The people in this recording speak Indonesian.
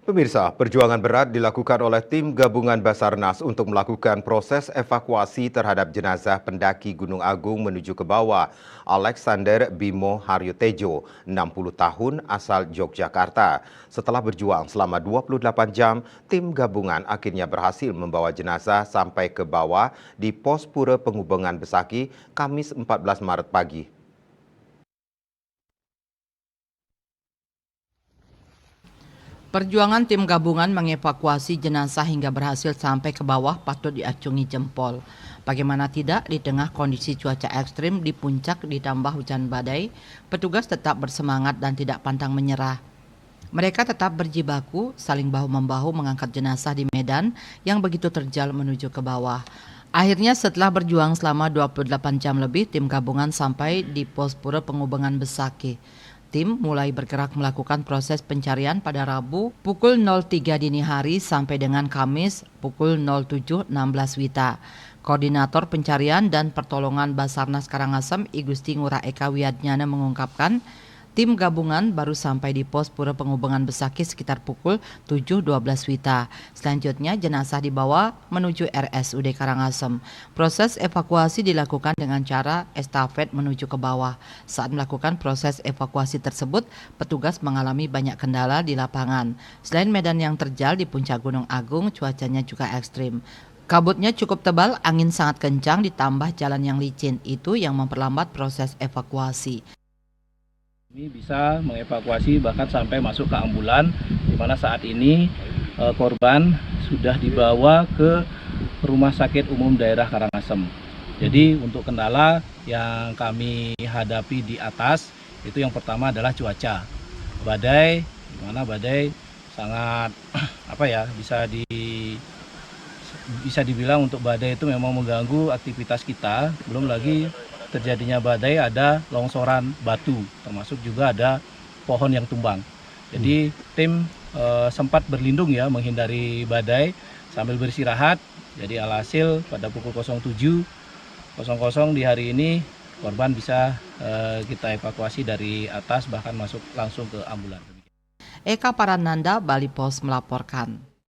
Pemirsa, perjuangan berat dilakukan oleh tim gabungan Basarnas untuk melakukan proses evakuasi terhadap jenazah pendaki Gunung Agung menuju ke bawah, Alexander Bimo Haryotejo, 60 tahun asal Yogyakarta. Setelah berjuang selama 28 jam, tim gabungan akhirnya berhasil membawa jenazah sampai ke bawah di Pos Pura Penghubungan Besaki, Kamis 14 Maret pagi. Perjuangan tim gabungan mengevakuasi jenazah hingga berhasil sampai ke bawah patut diacungi jempol. Bagaimana tidak, di tengah kondisi cuaca ekstrim di puncak ditambah hujan badai, petugas tetap bersemangat dan tidak pantang menyerah. Mereka tetap berjibaku, saling bahu-membahu mengangkat jenazah di medan yang begitu terjal menuju ke bawah. Akhirnya setelah berjuang selama 28 jam lebih, tim gabungan sampai di Pos Pura Penghubungan Besaki. Tim mulai bergerak melakukan proses pencarian pada Rabu pukul 03 dini hari sampai dengan Kamis pukul 07.16 WITA. Koordinator Pencarian dan Pertolongan Basarnas Karangasem, I Gusti Ngurah Eka Wiatnyana mengungkapkan, tim gabungan baru sampai di Pos Pura Penghubungan Besaki sekitar pukul 7.12 WITA. Selanjutnya jenazah dibawa menuju RSUD Karangasem. Proses evakuasi dilakukan dengan cara estafet menuju ke bawah. Saat melakukan proses evakuasi tersebut, petugas mengalami banyak kendala di lapangan. Selain medan yang terjal di puncak Gunung Agung, cuacanya juga ekstrim. Kabutnya cukup tebal, angin sangat kencang ditambah jalan yang licin. Itu yang memperlambat proses evakuasi. Kami bisa mengevakuasi bahkan sampai masuk ke ambulan, di mana saat ini korban sudah dibawa ke Rumah Sakit Umum Daerah Karangasem. Jadi untuk kendala yang kami hadapi di atas, itu yang pertama adalah cuaca. Badai, di mana badai sangat bisa dibilang untuk badai itu memang mengganggu aktivitas kita, belum lagi terjadinya badai ada longsoran batu, termasuk juga ada pohon yang tumbang. Jadi tim sempat berlindung ya menghindari badai sambil beristirahat. Jadi alhasil pada pukul 07.00 di hari ini korban bisa kita evakuasi dari atas bahkan masuk langsung ke ambulan. Eka Parananda, Bali Pos melaporkan.